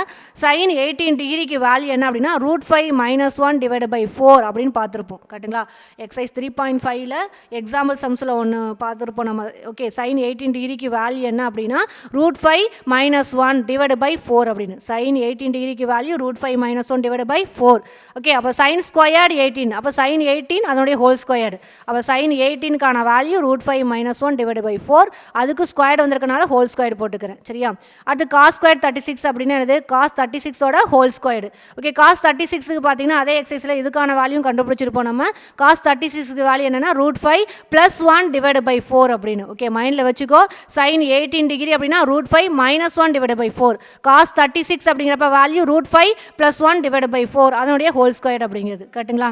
sin 18 டிகிரிக்கு வேல்யூ என்ன அப்படின்னா √5 - 1 / 4 அப்படின்னு பார்த்துருப்போம். கரெக்டுங்களா? எக்ஸசைஸ் 3.5ல் எக்ஸாம்பிள் சம்ஸில் ஒன்று பார்த்துருப்போம் நம்ம. ஓகே sin 18 டிகிரிக்கு வேல்யூ என்ன அப்படின்னா √5 - 1 / 4 அப்படின்னு. sin 18 டிகிரிக்கு வேல்யூ √5 - 1 / 4. ஓகே அப்போ sin ஸ்கொயர்டு 18, அப்போ sin 18 அதனுடைய ஹோல் ஸ்கொயர்டு. அப்போ sin 18க்கான வேல்யூ √5 - 1 / 4, அதுக்கு ஸ்கொயர்டு வந்திருக்கனால ஹோல் ஸ்கொயர்டு போட்டுக்கிறேன். சரியா? அடுத்து cos ஸ்கொயர் 36 அப்படின்னு என்னது cos 36ஓட ஹோல் ஸ்கொயர்டு. ஓகே cos 36க்கு பார்த்தீங்கன்னா அதே எக்ஸசைஸில் இதுக்கான வேல்யூ கண்டுபிடிச்சிருப்போம் நம்ம. cos 36க்கு வேல்யூ என்னன்னா √5 + 1 / 4 அப்படின்னு. ஓகே மைண்டில் வச்சுக்கோ. sin 18 டிகிரி அப்படின்னா √5 - 1 / 4, cos 36 அப்படிங்கிறப்ப வேல்யூ √5 + 1 / 4 அதனுடைய ஹோல் ஸ்கொயர்டு அப்படிங்கிறது. கரெக்டுங்களா?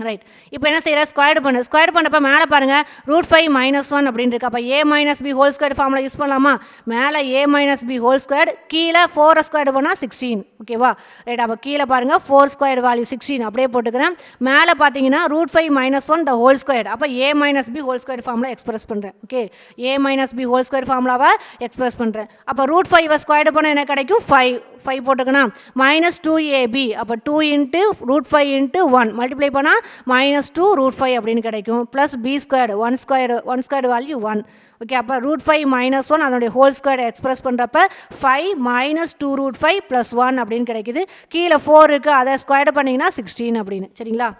ரைட். இப்போ என்ன செய்கிற ஸ்கொயர்டு பண்ணு. ஸ்கொயர்டு பண்ணப்போ மேலே பாருங்கள் √5 - 1 அப்படின்னு இருக்கு. அப்போ a - b whole squared formula use பண்ணலாமா? மேலே a - b ஹோல் ஸ்கொயர்டு, கீழே 4 ஸ்கொயர்டு பண்ணால் 16. ஓகேவா? ரைட். அப்போ கீழே பாருங்கள் 4 ஸ்கொயர்டு வேல்யூ 16 அப்படியே போட்டுக்கிறேன். மேலே பார்த்தீங்கன்னா √5 - 1 த ஹோல் ஸ்கொயர்டு. அப்போ a - b whole squared formula express பண்ணுறேன். Okay a - b whole squared ஃபார்முலாவை எக்ஸ்பிரஸ் பண்ணுறேன். அப்போ √5 ஸ்கொயர்டு பண்ண என்ன கிடைக்கும்? 5 போட்டுக்கணும். -2ab அப்போ 2 × √5 × 1 மல்டிப்ளை பண்ணால் -2 √5 அப்படின்னு கிடைக்கும். Plus b squared 1 squared value 1. Okay அப்போ √5 - 1 அதனுடைய ஹோல் ஸ்கொயர்டை எக்ஸ்பிரஸ் பண்ணுறப்ப 5 - 2 √5 + 1 அப்படின்னு கிடைக்குது. கீழே 4 இருக்குது, அதை ஸ்கொயர்டு பண்ணிங்கன்னா 16 அப்படின்னு. சரிங்களா?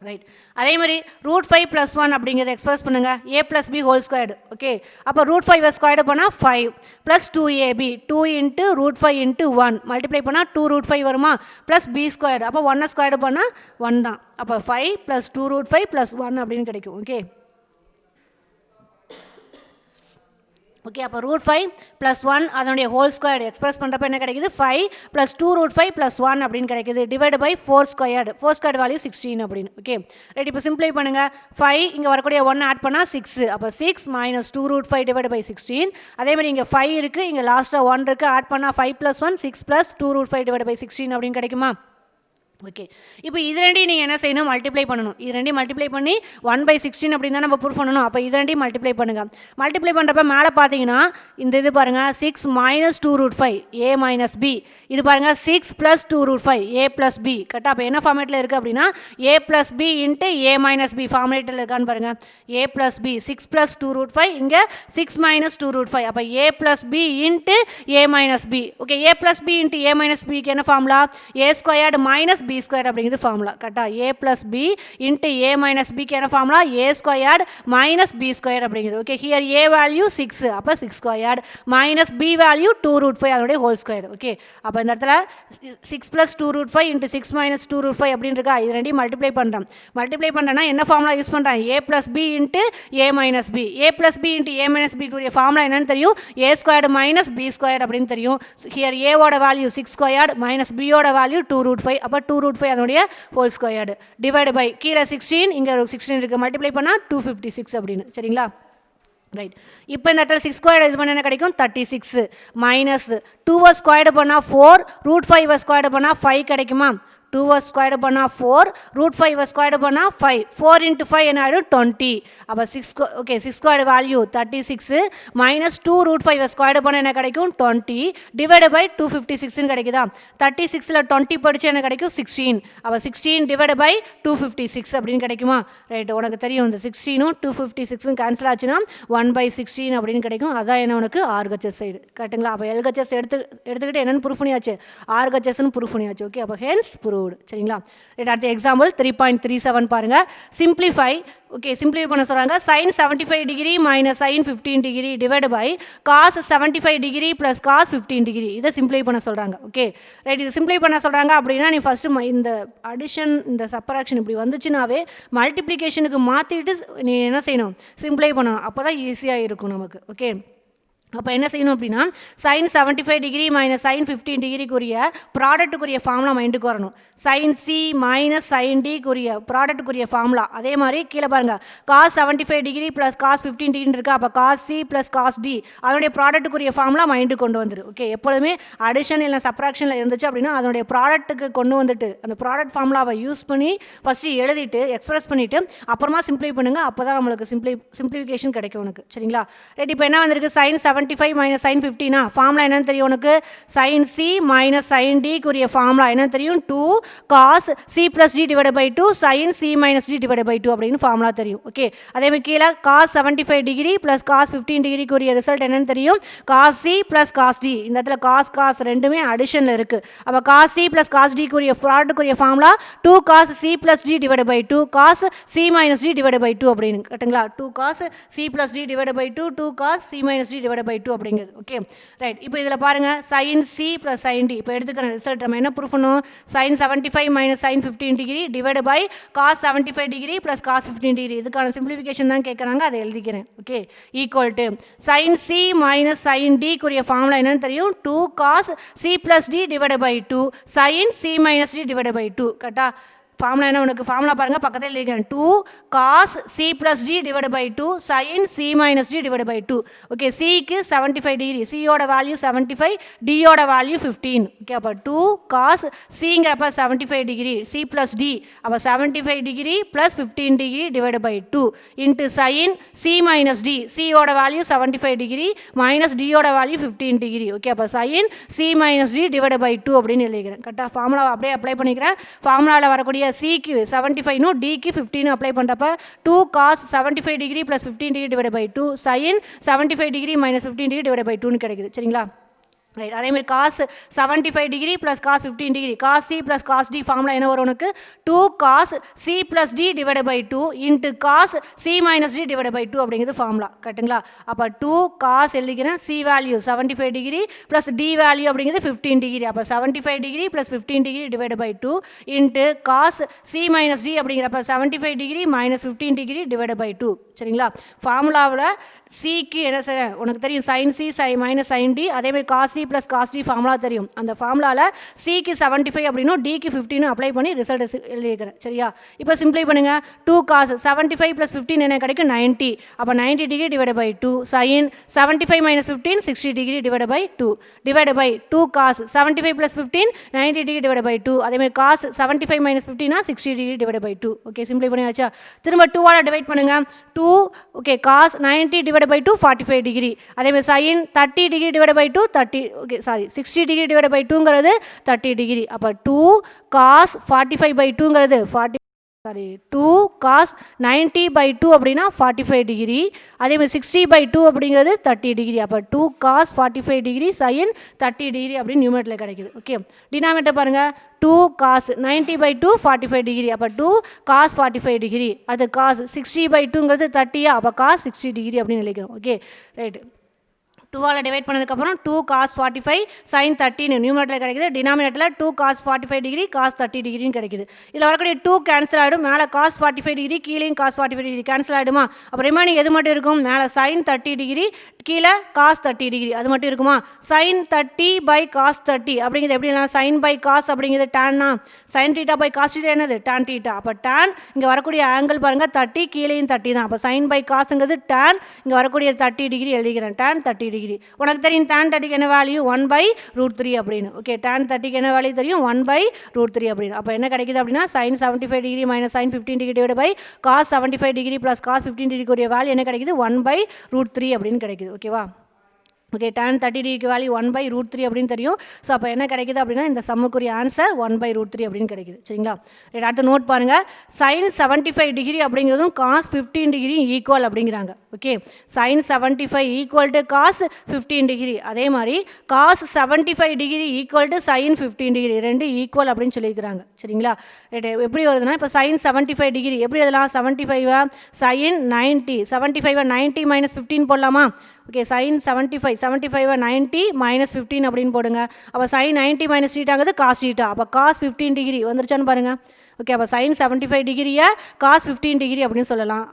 ரைட். அதே மாதிரி √5 + 1 அப்படிங்கிறத எக்ஸ்பிரஸ் பண்ணுங்க a + b whole squared. Okay அப்போ √5 ஸ்கொயர்டு பண்ணால் 5 ப்ளஸ் 2ab 2 × √5 × 1 மல்டிப்ளை பண்ணால் 2 √5 வருமா? ப்ளஸ் b ஸ்கொயர்டு அப்போ 1 ஸ்கொயர்டு பண்ணால் 1 தான். அப்போ 5 + 2 √5 + 1 அப்படின்னு கிடைக்கும். ஓகே ஓகே அப்போ √5 + 1 அதனுடைய ஹோல் ஸ்கொயர்டு எக்ஸ்பிரஸ் பண்ணுறப்ப என்ன கிடைக்குது? 5 + 2 √5 + 1 அப்படின்னு கிடைக்குது. Divide by 4 squared. 4 squared value 16 அப்படின்னு. Okay right. இப்போ சிம்பிளை பண்ணுங்கள். 5 இங்கே வரக்கூடிய 1 ஆட் பண்ணால் 6. அப்போ 6 - 2 √5 / 16. அதே மாதிரி இங்கே 5 இருக்குது, இங்கே லாஸ்ட்டாக 1 இருக்குது, ஆட் பண்ணால் 5 + 1 6 + 2 √5 / 16 அப்படின்னு கிடைக்குமா? ஓகே இப்போ இது ரெண்டையும் நீங்கள் என்ன செய்யணும்? மல்டிப்ளை பண்ணணும். இது ரெண்டையும் மல்டிப்ளை பண்ணி 1/16 அப்படின்னு தான் நம்ம ப்ரூஃப் பண்ணணும். அப்போ இது ரெண்டையும் மல்டிப்ளை பண்ணுங்கள். மல்டிப்ளை பண்ணுறப்ப மேலே பார்த்தீங்கன்னா இந்த இது பாருங்கள் 6 - 2 √5 a - b, இது பாருங்கள் 6 + 2 √5 a + b. கரெக்டாக அப்போ என்ன ஃபார்மேட்டில் இருக்குது அப்படின்னா a + b × a - b ஃபார்மேட்டில் இருக்கான்னு பாருங்கள். a + b 6 + 2 √5, இங்கே 6 - 2 √5. அப்போ a + b × a - b. Okay a + b × a - b என்ன formula? a squared - b square அப்படிங்கிறது ஃபார்முலா. கரெக்டாக a + b × a - b என்ன formula? a squared - b square அப்படிங்கிறது. ஓகே ஹியர் a வேல்யூ 6, அப்போ 6 ஸ்கொயர்டு b வேல்யூ 2 √5 அதனுடைய ஹோல் ஸ்கொயர். ஓகே அப்போ இந்த இடத்துல 6 + 2 √5 × 6 - 2 √5 அப்படின்னு இருக்கா? இது ரெண்டையும் மல்டிப்ளை பண்ணுறோம். மல்டிப்ளை பண்ணுறேன்னா என்ன ஃபார்முலா யூஸ் பண்ணுறேன்? a + b × a - b. a + b × a - b கூடிய ஃபார்முலா என்னன்னு தெரியும்? a ஸ்கொயர்டு - b ஸ்கொயர் அப்படின்னு தெரியும். ஹியர் a ஓட வேல்யூ 6 ஸ்கொயர்டு b ஓட வேல்யூ 2 √5, அப்போ 2 √5 அதனுடைய ஹோல் ஸ்கொயர்டு. டிவைட் பை கீழே 16, இங்கே 16 இருக்குது, மல்டிப்ளை பண்ணால் 256 அப்படின்னு. சரிங்களா? ரைட். இப்போ இந்த இடத்துல 6 ஸ்கொயர்டு இது பண்ண என்ன கிடைக்கும்? 36 மைனஸ் 2 ஸ்கொயர்டு பண்ணால் 4 √5 ஸ்கொயர்டு பண்ணால் 5 கிடைக்குமா? 2 ஸ்கொயர்டு பண்ணால் 4 √5 ஸ்கொயர்டு பண்ணால் 5 4 × 5 என்ன ஆகிடும்? 20. அப்போ 6 okay 6 squared value 36 minus 2 √5 squared பண்ண என்ன கிடைக்கும்? 20 டிவைட் பை 256 கிடைக்குதா? 36ல் 20 படித்து என்ன கிடைக்கும்? 16. அப்போ 16 டிவைட் பை 256 அப்படின்னு கிடைக்குமா? ரைட். உனக்கு தெரியும் இந்த 16ம் 256ம் கேன்சல் ஆச்சுன்னா 1/16 அப்படின்னு கிடைக்கும். அதான் என்ன உனக்கு RHS சைடு. கரெக்டுங்களா? அப்போ LHS எடுத்துக்கிட்டு என்னென்னு ப்ரூஃப் பண்ணியாச்சு? RHSன்னு ப்ரூஃப் பண்ணியாச்சு. ஓகே அப்போ ஹென்ஸ் ப்ரூவ். சரிங்களா? அடுத்த எக்ஸாம்பிள் 3.37 பாருங்க. சிம்பிளிஃபை. ஓகே சிம்பிளிஃபை பண்ண சொல்றாங்க. sin 75 degree - sin 15 degree divide by cos 75 degree + cos 15 degree. இதை சிம்பிளிஃபை பண்ண சொல்றாங்க. Okay right. இது சிம்பிளிஃபை பண்ண சொல்றாங்க அப்படின்னா நீ ஃபர்ஸ்ட் இந்த அடிஷன் இந்த சப்ராக்ஷன் இப்படி வந்துச்சுனாவே மல்டிப்ளிகேஷனுக்கு மாற்றிட்டு நீ என்ன செய்யணும்? சிம்பிளிஃபை பண்ணணும். அப்போ தான் ஈஸியாக இருக்கும் நமக்கு. ஓகே அப்போ என்ன செய்யணும் அப்படின்னா sin 75 டிகிரி மைனஸ் sin 15 டிகிரிக்குரிய ப்ராடக்ட்டுக்குரிய ஃபார்முலா மைண்டுக்கு வரணும். sin c minus sin d ப்ராடக்ட்டுக்குரிய ஃபார்முலா. அதே மாதிரி கீழே பாருங்கள் cos 75 degree plus cos 15 degree இருக்கு. அப்போ cos c plus cos d அதனுடைய ப்ராடக்ட்டுக்குரிய ஃபார்முலா மைண்டு கொண்டு வந்துரு. ஓகே, எப்பொழுதுமே அடிஷன் இல்லை சப்ராக்ஷனில் இருந்துச்சு அப்படின்னா அதனுடைய ப்ராடக்ட்டுக்கு கொண்டு வந்துட்டு அந்த ப்ராடக்ட் ஃபார்முலாவை யூஸ் பண்ணி ஃபஸ்ட்டு எழுதிட்டு எக்ஸ்பிரஸ் பண்ணிவிட்டு அப்புறமா சிம்ப்ளை பண்ணுங்கள். அப்போ தான் நம்மளுக்கு சிம்ப்ளிஃபிகேஷன் கிடைக்கும் உனக்கு. சரிங்களா? ரைட், இப்போ என்ன வந்திருக்கு sin 75 மைனஸ் sin 15 ஃபார்முலா என்னன்னு தெரியும் உனக்கு? sin c minus sin d குரிய ஃபார்முலா என்னன்னு தெரியும்? 2 cos c plus d divided by 2 sin c minus d divided by 2 அப்படின்னு ஃபார்முலா தெரியும். ஓகே, அதே மாதிரி கீழே cos 75 டிகிரி ப்ளஸ் cos 15 டிகிரிக்குரிய ரிசல்ட் என்னன்னு தெரியும்? cos c plus cos d. இந்த இடத்துல cos ரெண்டுமே அடிஷனில் இருக்குது. அப்போ cos c plus cos d குரிய ப்ராடக்ட்டுக்குரிய formula 2 cos c plus d divided by 2 cos c minus d divided by 2 அப்படின்னு கரெக்டுங்களா? 2 cos c plus d divided by 2 2 cos c minus d divided by 2 அப்படிங்கிறது. Okay, right. இப்போ இதில் பாருங்கள் sin c plus sin d. இப்போ எடுத்துக்கிற ரிசல்ட் நம்ம என்ன ப்ரூஃப் பண்ணணும்? sin 75 minus sin 15 degree divide by cos 75 degree plus cos 15 degree. இதுக்கான சிம்பிளிஃபிகேஷன் தான் கேட்குறாங்க, அதை எழுதிக்கிறேன். Okay, equal to sin c minus sin d குரிய ஃபார்முலா என்னன்னு தெரியும்? 2 cos c plus d divide by 2 sin c minus d divide by 2. கரெக்டா? ஃபார்முலா என்ன உனக்கு? ஃபார்முலா பாருங்கள், பக்கத்தில் எழுதிக்கிறேன். 2 cos c plus d divided by 2 sin c minus d divided by 2. Okay, சிக்கு 75 டிகிரி, சியோட வேல்யூ 75, டியோட வேல்யூ 15. ஓகே, அப்போ 2 cos சிங்கிறப்ப 75 டிகிரி c plus d, அப்போ 75 degree plus 15 degree divide by 2 into sin c minus d, சியோட வேல்யூ 75 டிகிரி மைனஸ் டியோட வேல்யூ 15 டிகிரி. ஓகே, அப்போ sin c minus d divided by 2 அப்படின்னு எழுதிக்கிறேன். கரெக்டாக? ஃபார்முலா அப்படியே அப்ளை பண்ணிக்கிறேன். ஃபார்முலாவில் வரக்கூடிய சிக்கு 75 டிக்கு 15 அப்ளை பண்ணுறப்ப 2 cos 75 degree plus 15 degree divide by 2 sin 75 degree minus 15 degree divide by 2 கிடைக்குது. சரிங்களா? ரைட், அதேமாதிரி cos 75 degree plus cos 15 degree cos c plus cos d formula என்ன வரும் உனக்கு? 2 cos c plus d divide by 2 into cos c minus d divide by 2 அப்படிங்கிறது ஃபார்முலா. கரெக்டுங்களா? அப்போ 2 cos எழுதிக்கிறேன், c value 75 degree plus d value அப்படிங்கிறது 15 டிகிரி. அப்போ 75 degree plus 15 degree divide by 2 into cos c minus d அப்படிங்கிறப்ப 75 degree minus 15 degree divide by 2. சரிங்களா? ஃபார்முலாவில் சிக்கு என்ன செய்ய உனக்கு தெரியும்? sin c minus sin d. அதேமாதிரி cos c plus cos d formula தெரியும். அந்த ஃபார்முலாவில் சிக்கு 75 அப்படின்னும் டிக்கு 15 அப்ளை பண்ணி ரிசல்ட் எழுதிக்கிறேன். சரியா? இப்போ சிம்ப்ளை பண்ணுங்கள். 2 cos 75 ப்ளஸ் 15 என்ன கிடைக்கும்? 90. அப்போ 90 degree divide by 2 sin 75 minus 15 60 degree divide by 2 divide by 2 cos 75 plus 15 90 degree divide by 2. அதேமாதிரி cos 75 minus 15 60 degree divide by 2. Okay, simply பண்ணியாச்சா? திரும்ப 2ஆல் டிவைட் பண்ணுங்கள். 2 okay cos 90 divide by 2 45 degree. அதேமாதிரி sin 30 degree divide by 2 30 okay sorry 60 degree divide by 2ங்கிறது 30 degree. அப்போ 2 cos 45 பை 2ங்கிறது 2 cos 90 பை 2 அப்படின்னா 45 டிகிரி. அதேமாதிரி 60 பை 2 அப்படிங்கிறது 30 டிகிரி. அப்போ 2 cos 45 டிகிரி sin 30 டிகிரி அப்படின்னு நியூமரேட்டரில் கிடைக்குது. ஓகே, டினாமினேட்டர் பாருங்கள். 2 cos 90 பை 2 45 டிகிரி. அப்போ 2 cos 45 டிகிரி. அது cos 60 பை 2ங்கிறது 30, அப்போ cos 60 டிகிரி அப்படின்னு நினைக்கிறோம். Okay, right. 2ஆல் டிவைட் பண்ணதுக்கப்புறம் 2 cos 45 sin 30 நியூமரேட்டரில் கிடைக்குது. டினாமினேட்டரில் 2 cos 45 டிகிரி cos 30 டிகிரின்னு கிடைக்குது. இதில் வரக்கூடிய 2 கேன்சல் ஆகிடும். மேலே cos 45 டிகிரி கீழேயும் cos 45 டிகிரி கேன்சல் ஆகிடுமா? அப்போ ரிமைனிங் எது மட்டும் இருக்கும்? மேலே sin 30 டிகிரி கீழே cos 30 டிகிரி அது மட்டும் இருக்குமா? sin 30 பை cos 30 அப்படிங்கிறது எப்படின்னா sin பை cos அப்படிங்கிறது tan-னா sin theta by cos theta என்னது? tan theta. அப்போ tan இங்கே வரக்கூடிய ஆங்கிள் பாருங்கள் 30 கீழேயும் 30 தான். அப்போ sin பை cosங்கிறது tan இங்கே வரக்கூடிய 30 டிகிரி எழுதிக்கிறேன். tan 30 degree. உனக்கு தெரியும் tan 30க்கு என்ன வேல்யூ? 1/√3 அப்படின்னு. ஓகே, tan 30க்கு என்ன வேல்யூ தெரியும்? 1/√3 அப்படின்னு. அப்போ என்ன கிடைக்குது அப்படின்னா sin 75 degree minus sin 15 degree divide by cos 75 degree plus cos 15 டிகிரிக்குரிய வேல்யூ என்ன கிடைக்குது? 1/√3 அப்படின்னு கிடைக்குது. ஓகேவா? ஓகே, tan 30 டிகிரிக்கு வேல்யூ 1/√3 அப்படின்னு தெரியும். ஸோ அப்போ என்ன கிடைக்குது அப்படின்னா இந்த சம்முக்குரிய ஆன்சர் 1/√3 அப்படின்னு கிடைக்குது. சரிங்களா? அடுத்த நோட் பாருங்கள். sin 75 டிகிரி அப்படிங்கிறதும் cos 15 டிகிரி ஈக்குவல் அப்படிங்கிறாங்க. Okay, sin 75 equal to cos 15 degree. அதே மாதிரி cos 75 degree equal to sin 15 degree ரெண்டு ஈக்குவல் அப்படின்னு சொல்லியிருக்கிறாங்க. சரிங்களா? எப்படி வருதுன்னா இப்போ sin 75 டிகிரி எப்படி அதெல்லாம் 75 sin 90 75 90 மைனஸ் 15 போடலாமா? ஓகே, sin 75 90 மைனஸ் 15 அப்படின்னு போடுங்க. அப்போ sin 90 மைனஸ் θங்கிறது cos θ. அப்போ cos 15 டிகிரி வந்துருச்சான்னு பாருங்கள். ஓகே, அப்போ sin 75 டிகிரியை cos 15 டிகிரி அப்படின்னு சொல்லலாம்.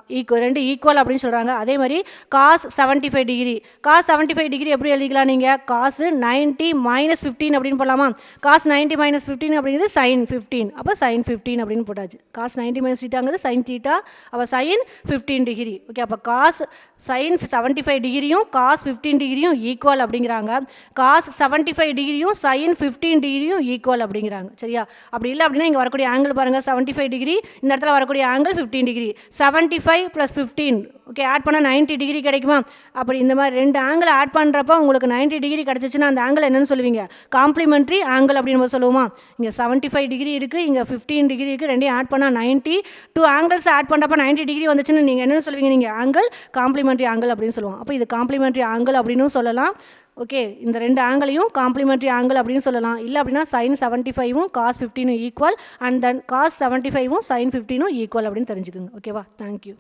ரெண்டு ஈக்குவல் அப்படின்னு சொல்கிறாங்க. அதே மாதிரி cos 75 டிகிரி, cos 75 டிகிரி எப்படி எழுதிக்கலாம் நீங்கள்? cos 90 மைனஸ் 15 அப்படின்னு போடலாமா? cos 90 மைனஸ் 15 அப்படிங்கிறது sin 15, அப்போ sin 15 அப்படின்னு போட்டாச்சு. cos 90 மைனஸ் தீட்டாங்கிறது sin தீட்டா, அப்போ sin 15 டிகிரி. ஓகே, அப்போ cos sin 75 டிகிரியும் cos 15 டிகிரியும் ஈக்குவல் அப்படிங்கிறாங்க. cos 75 டிகிரியும் sin 15 டிகிரியும் ஈக்குவல் அப்படிங்கிறாங்க. சரியா? அப்படி இல்லை அப்படின்னா இங்கே வரக்கூடிய ஆங்கிள் பாருங்கள், 75 டிகிரி, இந்த இடத்துல வரக்கூடிய ஆங்கிள் 15 டிகிரி. 75 + 15, ஓகே, ஆட் பண்ணால் 90 டிகிரி கிடைக்குமா? அப்படி இந்த மாதிரி ரெண்டு ஆங்கிள் ஆட் பண்ணுறப்ப உங்களுக்கு 90 டிகிரி கிடச்சிச்சுன்னா அந்த ஆங்கிள் என்னன்னு சொல்லுவீங்க? காம்ப்ளிமெண்ட்ரி ஆங்கிள் அப்படின்னு நம்ம சொல்லுவோமா? இங்கே 75 டிகிரி இருக்குது, இங்கே 15 டிகிரி இருக்குது, ரெண்டையும் ஆட் பண்ணால் 90. டூ ஆங்கிள்ஸ் ஆட் பண்ணுறப்ப 90 டிகிரி வந்துச்சுன்னு நீங்கள் என்னென்னு சொல்லுவீங்க? நீங்கள் ஆங்கிள் காம்ப்ளிமெண்ட்ரி ஆங்கிள் அப்படின்னு சொல்லுவோம். அப்போ இது காம்ப்ளிமெண்ட்ரி ஆங்கிள் அப்படின்னு சொல்லலாம். ஓகே, இந்த ரெண்டு ஆங்கிளையும் காம்ப்ளிமெண்ட்ரி ஆங்கிள் அப்படின்னு சொல்லலாம். இல்லை அப்படின்னா sin 75ம் cos 15ம் ஈக்குவல், அண்ட் தென் cos 75ம் sin 15ம் ஈக்குவல் அப்படின்னு தெரிஞ்சுக்குங்க. ஓகேவா? தேங்க்யூ.